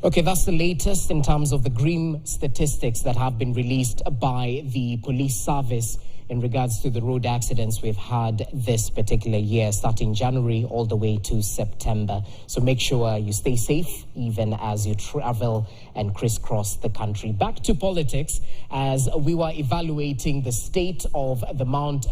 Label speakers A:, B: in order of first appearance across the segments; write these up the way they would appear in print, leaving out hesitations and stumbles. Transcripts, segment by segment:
A: Okay, that's the latest in terms of the grim statistics that have been released by the police service in regards to the road accidents we've had this particular year, starting January all the way to September. So make sure you stay safe even as you travel and crisscross the country. Back to politics, as we were evaluating the state of the Mount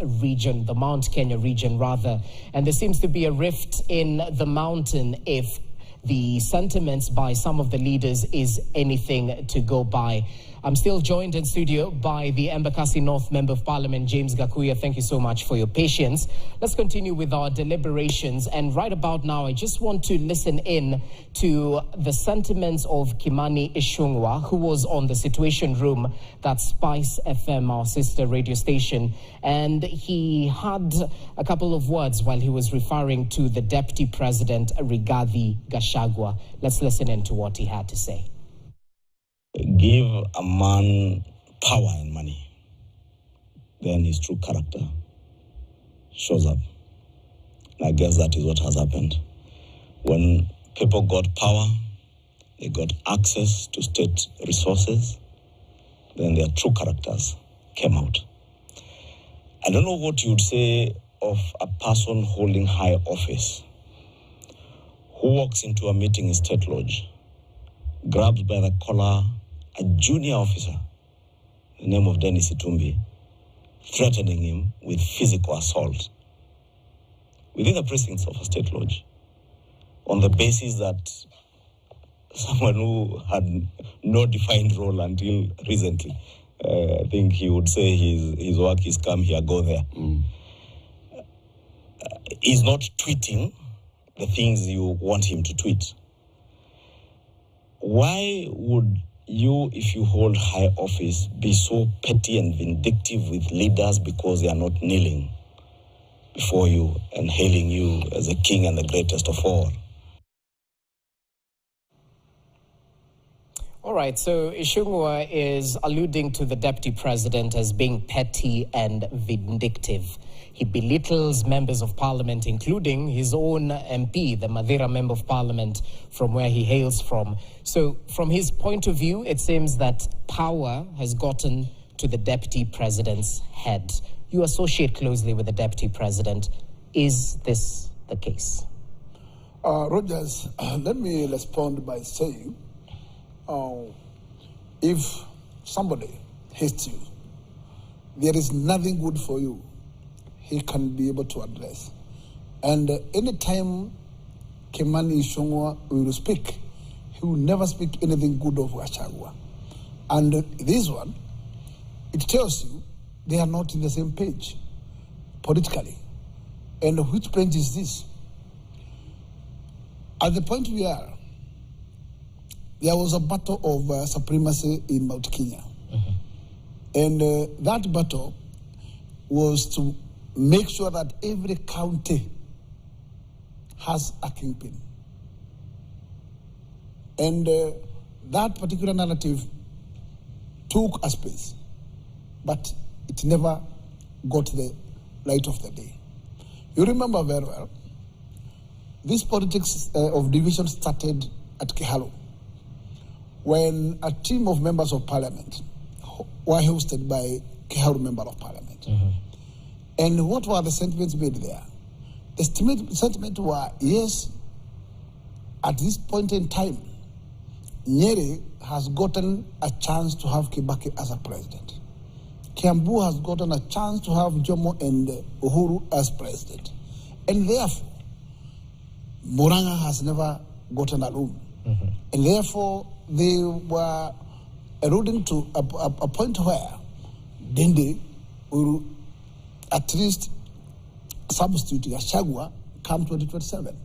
A: Kenya region rather, and there seems to be a rift in the mountain if the sentiments by some of the leaders is anything to go by. I'm still joined in studio by the Embakasi North Member of Parliament, James Gakuya. Thank you so much for your patience. Let's continue with our deliberations. And right about now, I just want to listen in to the sentiments of Kimani Ichung'wah, who was on the Situation Room, that Spice FM, our sister radio station. And he had a couple of words while he was referring to the Deputy President, Rigathi Gachagua. Let's listen in to what he had to say.
B: Give a man power and money, then his true character shows up. And I guess that is what has happened. When people got power, they got access to state resources, then their true characters came out. I don't know what you would say of a person holding high office who walks into a meeting in State Lodge, grabs by the collar a junior officer, the name of Dennis Itumbi, threatening him with physical assault within the precincts of a State Lodge on the basis that someone who had no defined role until recently, I think he would say his work is come here, go there. He's not tweeting the things you want him to tweet. Why would you, if you hold high office, be so petty and vindictive with leaders because they are not kneeling before you and hailing you as a king and the greatest of all?
A: All right, so Ichung'wah is alluding to the Deputy President as being petty and vindictive. He belittles members of parliament, including his own MP, the Madeira Member of Parliament, from where he hails from. So from his point of view, it seems that power has gotten to the Deputy President's head. You associate closely with the Deputy President. Is this the case?
C: Rogers, let me respond by saying, if somebody hates you, there is nothing good for you he can be able to address. And anytime Kimani Ichung'wah will speak, he will never speak anything good of Gachagua. And this one, it tells you they are not in the same page politically. And which page is this? At the point we are, there was a battle of supremacy in Mount Kenya. And that battle was to make sure that every county has a kingpin. And that particular narrative took a space, but it never got the light of the day. You remember very well, this politics of division started at Kiharu, when a team of members of parliament were hosted by Kiharu Member of Parliament. And what were the sentiments made there? The sentiment were, yes, at this point in time, Nyeri has gotten a chance to have Kibaki as a president. Kiambu has gotten a chance to have Jomo and Uhuru as president. And therefore, Murang'a has never gotten a room. And therefore, they were eroding to a point where Dende will at least substitute Gachagua come 2027,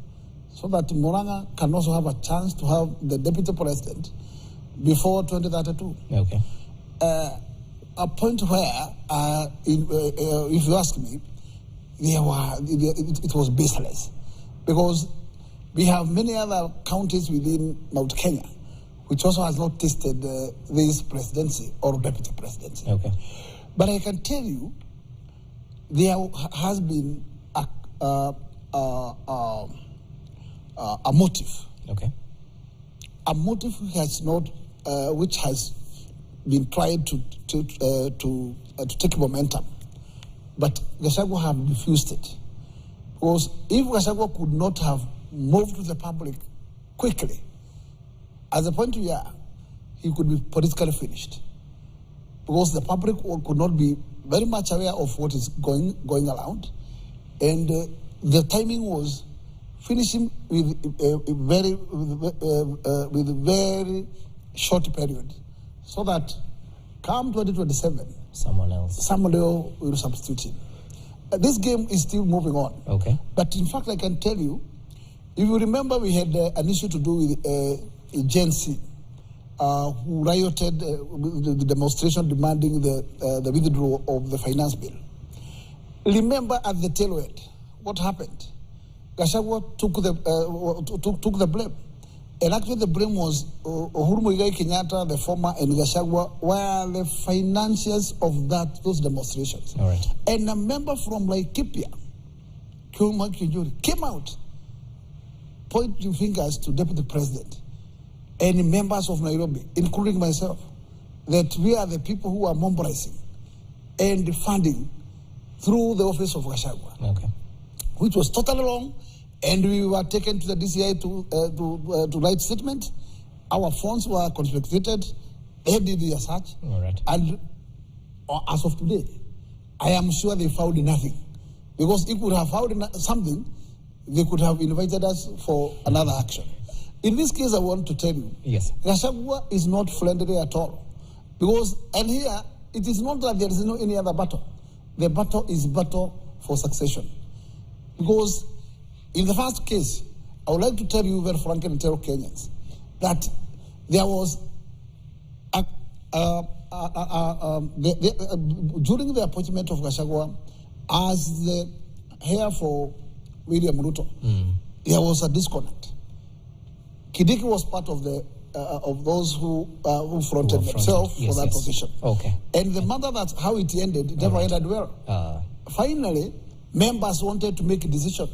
C: so that Murang'a can also have a chance to have the deputy president before 2032.
A: Okay.
C: A point where, if you ask me, it was baseless, because we have many other counties within Mount Kenya which also has not tasted this presidency or deputy presidency.
A: Okay.
C: But I can tell you, there has been a motive,
A: okay,
C: a motive which has been tried to take momentum. But Gachagua have refused it. Because if Gachagua could not have moved to the public quickly, at the point we are, he could be politically finished. Because the public could not be very much aware of what is going around. And the timing was finishing with a very short period, so that come 2027, someone else will substitute him. This game is still moving on.
A: Okay.
C: But in fact, I can tell you, if you remember, we had an issue to do with Gen Z, who rioted the demonstration demanding the withdrawal of the finance bill. Remember at the tail end, what happened? Gachagua took the blame. And actually the blame was Uhuru Muigai Kenyatta, the former, and Gachagua were the financiers of those demonstrations.
A: All right.
C: And a member from Laikipia, came out, pointing fingers to Deputy President and members of Nairobi, including myself, that we are the people who are mobilizing and funding through the office of Gachagua.
A: Okay.
C: Which was totally wrong, and we were taken to the DCI to write statement. Our phones were confiscated. They did the search.
A: All right.
C: And as of today, I am sure they found nothing. Because if we have found something, they could have invited us for another action. In this case, I want to tell you,
A: yes,
C: Gachagua is not friendly at all. Because, and here, it is not that there is no any other battle. The battle is battle for succession. Because in the first case, I would like to tell you very frankly and tell Kenyans that there was during the appointment of Gachagua as the heir for William Ruto, there was a disconnect. Kidiki was part of those who fronted themselves for that position.
A: Okay.
C: And the matter that how it ended, it never ended well. Finally, members wanted to make a decision,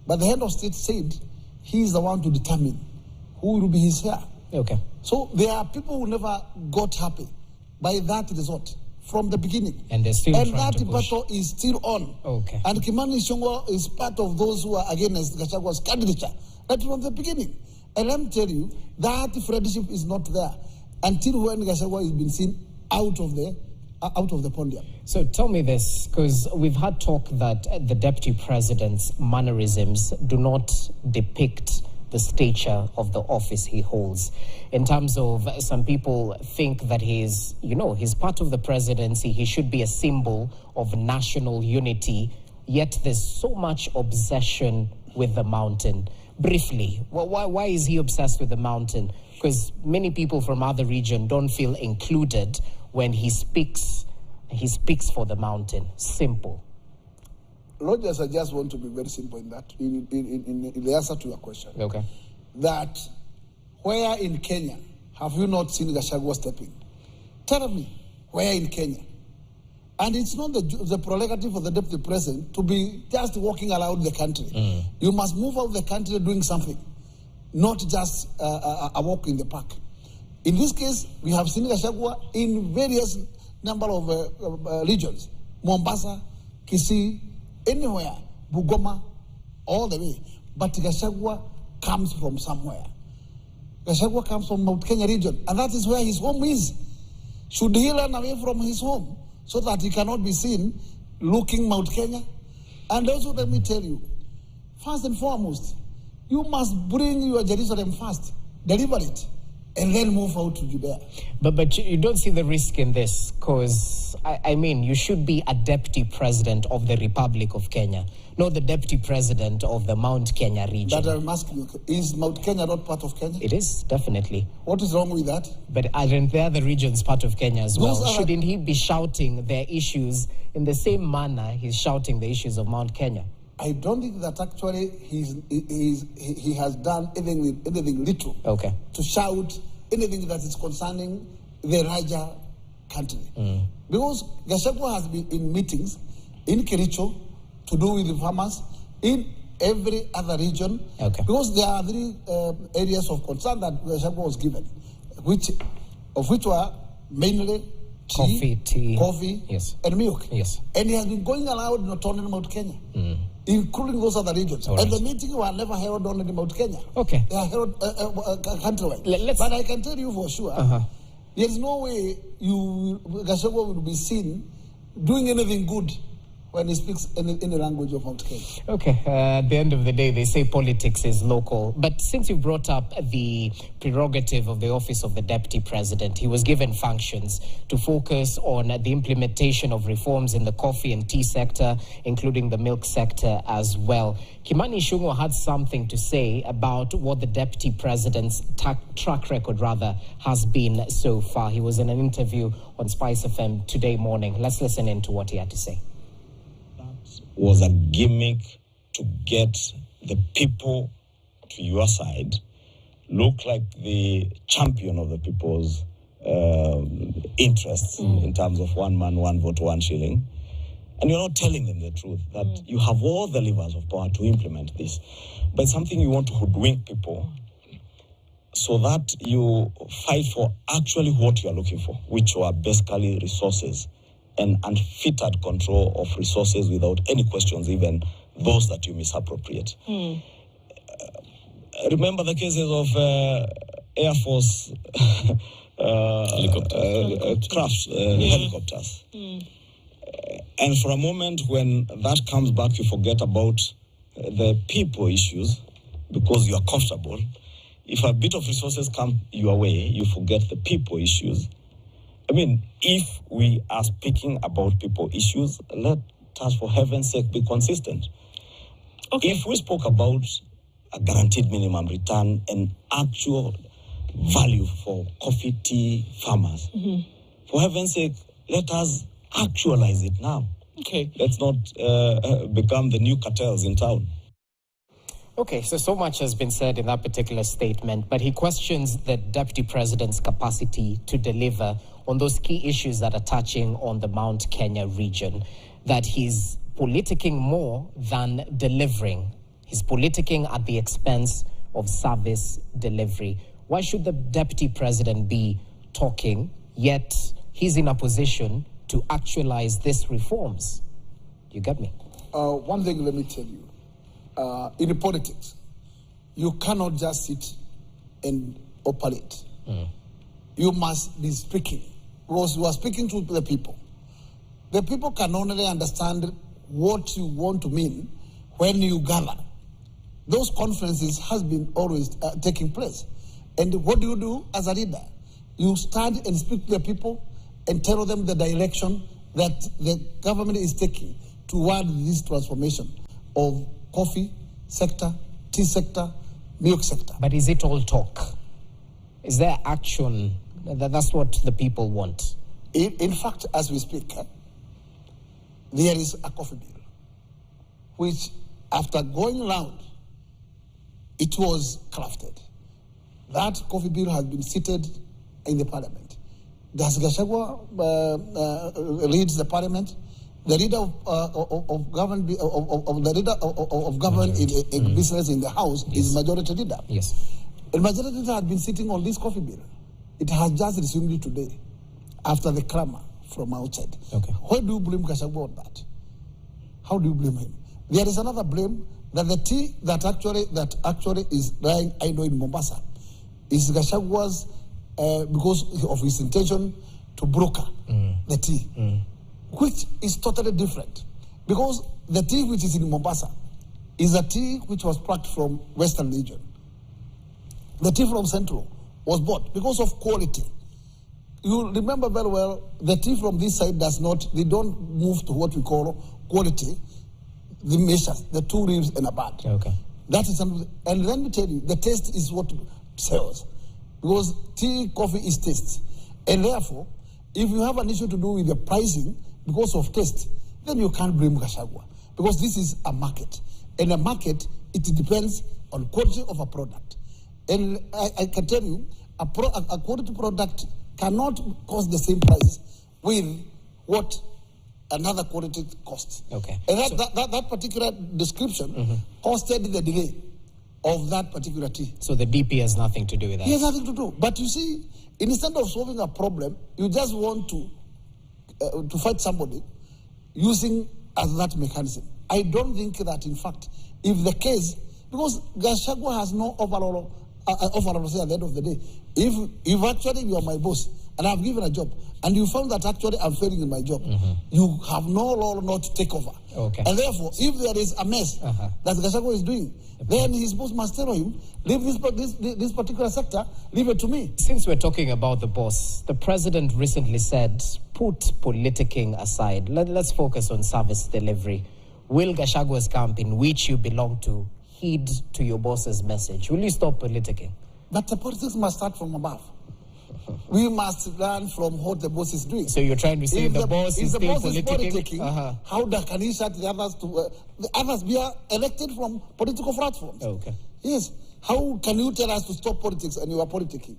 C: but the head of state said he is the one to determine who will be his heir.
A: Okay.
C: So there are people who never got happy by that result from the beginning.
A: And they're still trying
C: that
A: to push.
C: battle is still on.
A: Okay.
C: And Kimani Ichung'wah is part of those who are against Gachagua's candidature right from the beginning. And let me tell you, that friendship is not there until when Gachagua has been seen out of the podium.
A: So tell me this, because we've had talk that the deputy president's mannerisms do not depict the stature of the office he holds. In terms of some people think that he's part of the presidency, he should be a symbol of national unity, yet there's so much obsession with the mountain. Briefly, why is he obsessed with the mountain? Because many people from other regions don't feel included when he speaks for the mountain. Simple.
C: Rogers, I just want to be very simple in that, in the answer to your question.
A: Okay.
C: That where in Kenya have you not seen Gachagua stepping? Tell me, where in Kenya? And it's not the prerogative of the deputy president to be just walking around the country. You must move out of the country doing something, not just a walk in the park. In this case, we have seen Gachagua in various number of regions. Mombasa, Kisii, anywhere, Bugoma, all the way. But Gachagua comes from somewhere. Gachagua comes from Mount Kenya region, and that is where his home is. Should he run away from his home so that he cannot be seen looking Mount Kenya? And also let me tell you, first and foremost, you must bring your Jerusalem first, deliver it, and then move out to Judea.
A: But you don't see the risk in this, because, I mean, you should be a deputy president of the Republic of Kenya, not the deputy president of the Mount Kenya region.
C: But I'm asking you, is Mount Kenya not part of Kenya?
A: It is, definitely.
C: What is wrong with that?
A: But aren't the other regions part of Kenya as well? Shouldn't he be shouting their issues in the same manner he's shouting the issues of Mount Kenya?
C: I don't think that actually he has done anything little to shout anything that is concerning the Raja country. Because Gachagua has been in meetings in Kericho to do with the farmers, in every other region.
A: Okay.
C: Because there are three areas of concern that Gachagua was given, which were mainly coffee,
A: yes,
C: and milk.
A: Yes.
C: And he has been going around not only in Mount Kenya, including those other regions.
A: All right.
C: And the meeting were never held only in Mount Kenya.
A: Okay.
C: They are held countrywide. But I can tell you for sure, there is no way Gachagua will be seen doing anything good when he speaks in the language of Mount Kenya.
A: Okay, at the end of the day, they say politics is local. But since you brought up the prerogative of the office of the deputy president, he was given functions to focus on the implementation of reforms in the coffee and tea sector, including the milk sector as well. Kimani Ichung'wah had something to say about what the deputy president's track record has been so far. He was in an interview on Spice FM today morning. Let's listen in to what he had to say.
B: Was a gimmick to get the people to your side, look like the champion of the people's interests in terms of one man, one vote, one shilling. And you're not telling them the truth, that you have all the levers of power to implement this. But it's something you want to hoodwink people so that you fight for actually what you're looking for, which are basically resources and unfettered control of resources without any questions, even those that you misappropriate. Remember the cases of Air Force helicopters. And for a moment, when that comes back, you forget about the people issues because you are comfortable. If a bit of resources come your way, you forget the people issues. I mean, if we are speaking about people issues, let us, for heaven's sake, be consistent. Okay. If we spoke about a guaranteed minimum return and actual value for coffee, tea farmers, for heaven's sake, let us actualize it now. Okay. Let's not become the new cartels in town.
A: Okay, so much has been said in that particular statement, but he questions the deputy president's capacity to deliver on those key issues that are touching on the Mount Kenya region, that he's politicking more than delivering. He's politicking at the expense of service delivery. Why should the deputy president be talking, yet he's in a position to actualize these reforms? You get me?
C: One thing, let me tell you. In politics, you cannot just sit and operate. You must be speaking, because you are speaking to the people. The people can only understand what you want to mean when you gather. Those conferences has been always taking place. And what do you do as a leader? You stand and speak to the people and tell them the direction that the government is taking toward this transformation of coffee sector, tea sector, milk sector.
A: But is it all talk? Is there action? That's what the people want.
C: In fact, as we speak, there is a coffee bill, which after going round, it was crafted. That coffee bill has been seated in the parliament. Does Gachagua leads the parliament? The leader of government in business in the house is majority leader.
A: Yes.
C: And majority leader had been sitting on this coffee bill. It has just resumed it today, after the clamor from outside. Okay. Why do you blame Gachagua on that? How do you blame him? There is another blame that the tea that actually is lying idle in Mombasa is Gachagua's because of his intention to broker the tea. Which is totally different. Because the tea which is in Mombasa is a tea which was packed from Western region. The tea from Central was bought because of quality. You remember very well, the tea from this side they don't move to what we call quality, the measures, the 2 ribs and a bud.
A: Okay.
C: That is something, and let me tell you, the taste is what sells. Because tea, coffee is taste. And therefore, if you have an issue to do with the pricing, because of taste, then you can't blame Gachagua. Because this is a market. And a market, it depends on quality of a product. And I can tell you, a quality product cannot cost the same price with what another quality cost.
A: Okay.
C: And that particular description costed the delay of that particular tea.
A: So the DP has nothing to do with that?
C: He has nothing to do. But you see, instead of solving a problem, you just want to fight somebody using as that mechanism. I don't think that, in fact, if the case, because Gachagua has no overall say at the end of the day, if actually you are my boss and I've given a job and you found that actually I'm failing in my job, you have no law not to take over.
A: Okay.
C: And therefore, if there is a mess that Gachagua is doing, then his boss must tell him, leave this particular sector, leave it to me.
A: Since we're talking about the boss, the president recently said, put politicking aside. Let's focus on service delivery. Will Gachagua's camp, in which you belong to, heed to your boss's message? Will you stop politicking?
C: But the politics must start from above. We must learn from what the boss is doing.
A: So you're trying to say the boss is still
C: politicking?
A: How
C: can he shut the others to... the others be elected from political platforms.
A: Okay.
C: Yes. How can you tell us to stop politics and you are politicking?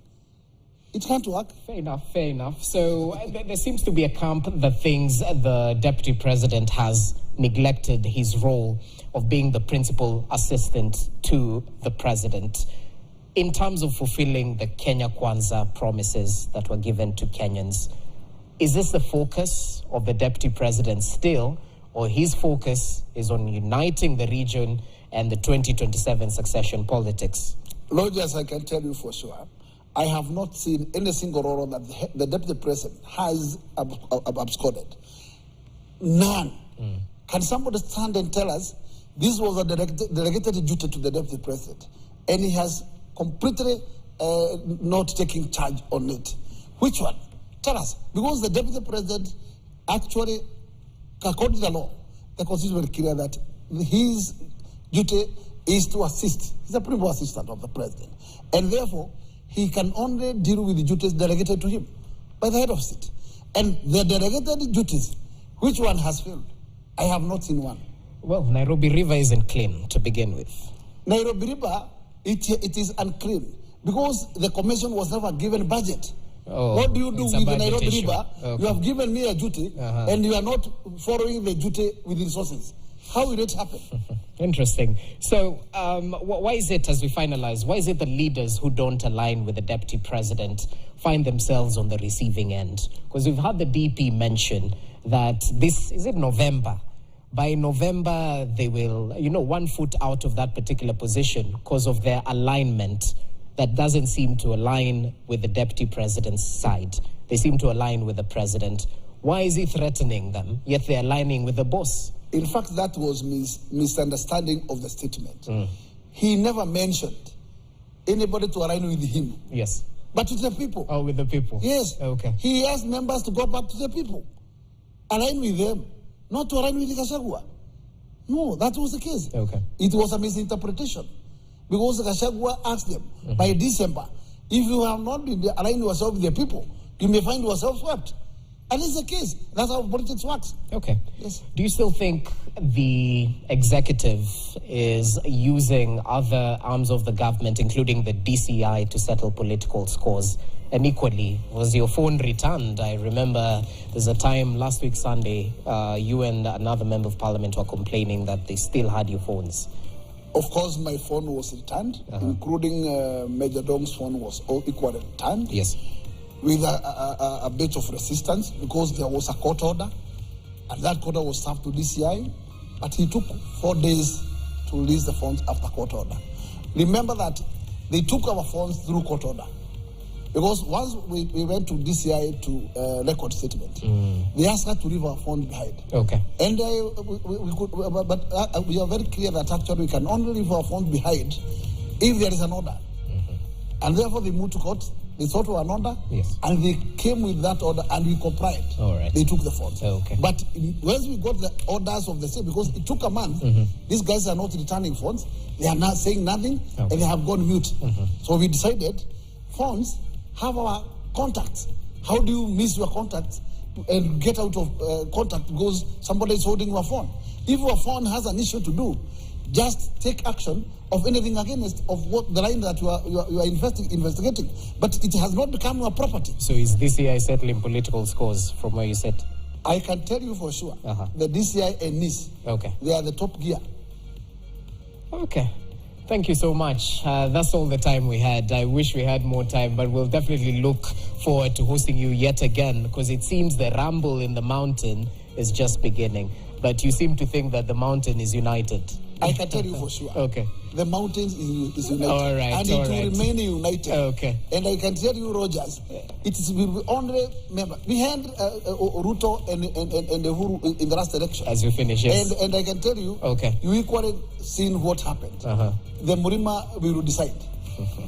C: It can't work.
A: Fair enough. So there seems to be a camp that thinks the deputy president has neglected his role of being the principal assistant to the president in terms of fulfilling the Kenya Kwanza promises that were given to Kenyans. Is this the focus of the deputy president still, or his focus is on uniting the region and the 2027 succession politics?
C: Rogers, I can tell you for sure, I have not seen any single role that the deputy president has absconded. None. Can somebody stand and tell us this was a delegated duty to the deputy president, and he has completely not taking charge on it? Which one? Tell us. Because the deputy president actually, according to the law, the constitution is very clear that his duty is to assist. He's a principal assistant of the president. And therefore, he can only deal with the duties delegated to him by the head of state. And the delegated duties, which one has failed? I have not seen one.
A: Well, Nairobi River isn't clean to begin with.
C: Nairobi River, it is unclean because the commission was never given budget. What do you do with the Nairobi River? Okay. You have given me a duty and you are not following the duty with resources. How will it happen?
A: Interesting. So why is it, as we finalize, why is it the leaders who don't align with the deputy president find themselves on the receiving end? Because we've had the DP mention that is it November? By November, they will, 1 foot out of that particular position because of their alignment that doesn't seem to align with the deputy president's side. They seem to align with the president. Why is he threatening them, yet they're aligning with the boss?
C: In fact, that was misunderstanding of the statement. He never mentioned anybody to align with him.
A: Yes.
C: But with the people.
A: Oh, with the people.
C: Yes.
A: Okay.
C: He asked members to go back to the people. Align with them. Not to align with Gachagua. No, that was the case.
A: Okay.
C: It was a misinterpretation. Because Gachagua asked them, by December, if you have not been aligned yourself with the people, you may find yourself swept. And it's the case. That's how politics works.
A: Okay.
C: Yes.
A: Do you still think the executive is using other arms of the government, including the DCI, to settle political scores? And equally, was your phone returned? I remember there's a time last week, Sunday, you and another member of parliament were complaining that they still had your phones.
C: Of course, my phone was returned, including Major Dong's phone was equally returned.
A: Yes.
C: With a bit of resistance because there was a court order, and that court order was served to DCI, but he took 4 days to release the phones after court order. Remember that they took our phones through court order. Because once we went to DCI to record statement, they asked us to leave our phone behind. Okay. And we could, but we are very clear that actually we can only leave our phone behind if there is an order. And therefore they moved to court. They sought for an order, and they came with that order, and we complied. All right. They took the phones. Okay. But once we got the orders of the state, because it took a month, these guys are not returning phones. They are not saying nothing, and they have gone mute. So we decided, phones have our contacts. How do you miss your contacts and get out of contact because somebody is holding your phone? If your phone has an issue to do, just take action of anything against of what the line that you are investigating. But it has not become your property.
A: So is DCI settling political scores from where you sit?
C: I can tell you for sure, the DCI and NIS, they are the top gear.
A: Okay. Thank you so much. That's all the time we had. I wish we had more time, but we'll definitely look forward to hosting you yet again, because it seems the rumble in the mountain is just beginning. But you seem to think that the mountain is united.
C: I can tell you for sure.
A: Okay.
C: The mountain is united.
A: All right.
C: And it will remain united.
A: Okay.
C: And I can tell you, Rogers, it will be only, remember, behind Ruto and Uhuru in the last election.
A: As you finish, yes.
C: And I can tell you, you equally seen what happened. The Murima will decide.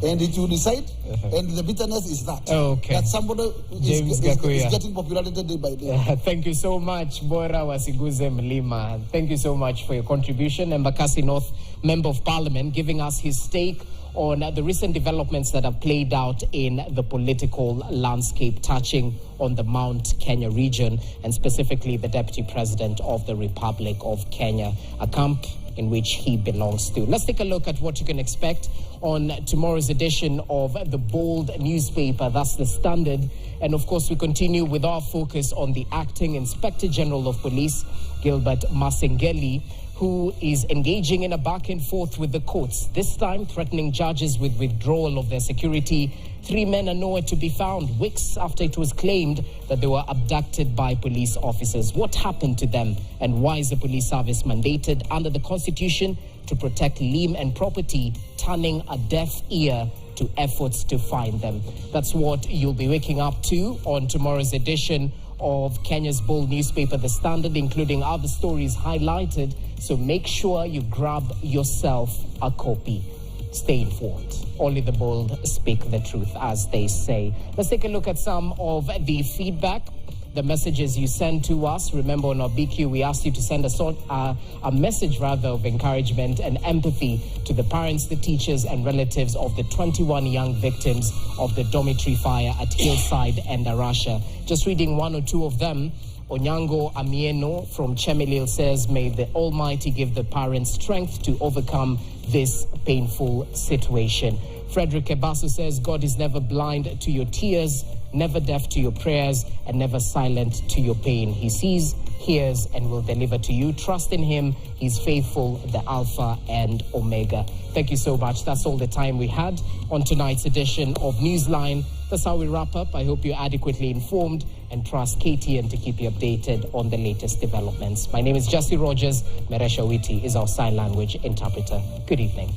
C: And it will decide, and the bitterness is that that somebody is getting popularity day by day.
A: Thank you so much, Bora Wasiguze Mlima. Thank you so much for your contribution. Embakasi North Member of Parliament giving us his take on the recent developments that have played out in the political landscape, touching on the Mount Kenya region, and specifically the Deputy President of the Republic of Kenya, a camp in which he belongs to. Let's take a look at what you can expect on tomorrow's edition of the Bold newspaper. That's the Standard. And of course, we continue with our focus on the Acting Inspector General of Police, Gilbert Masengeli, who is engaging in a back and forth with the courts, this time threatening judges with withdrawal of their security. 3 men are nowhere to be found, weeks after it was claimed that they were abducted by police officers. What happened to them, and why is the police service mandated under the Constitution to protect limb and property, turning a deaf ear to efforts to find them? That's what you'll be waking up to on tomorrow's edition of Kenya's Bold newspaper, The Standard, including other stories highlighted. So make sure you grab yourself a copy. Stay informed. Only the bold speak the truth, as they say. Let's take a look at some of the feedback, the messages you send to us. Remember, on our BQ, we asked you to send a message of encouragement and empathy to the parents, the teachers, and relatives of the 21 young victims of the dormitory fire at Hillside and Arusha. Just reading one or two of them. Onyango Amieno from Chemelil says, may the Almighty give the parents strength to overcome this painful situation. Frederick Ebasu says, God is never blind to your tears, never deaf to your prayers, and never silent to your pain. He sees, hears, and will deliver to you. Trust in him. He's faithful, the Alpha and Omega. Thank you so much. That's all the time we had on tonight's edition of Newsline. That's how we wrap up. I hope you're adequately informed and trust KTN to keep you updated on the latest developments. My name is Jesse Rogers. Meresha Witi is our sign language interpreter. Good evening.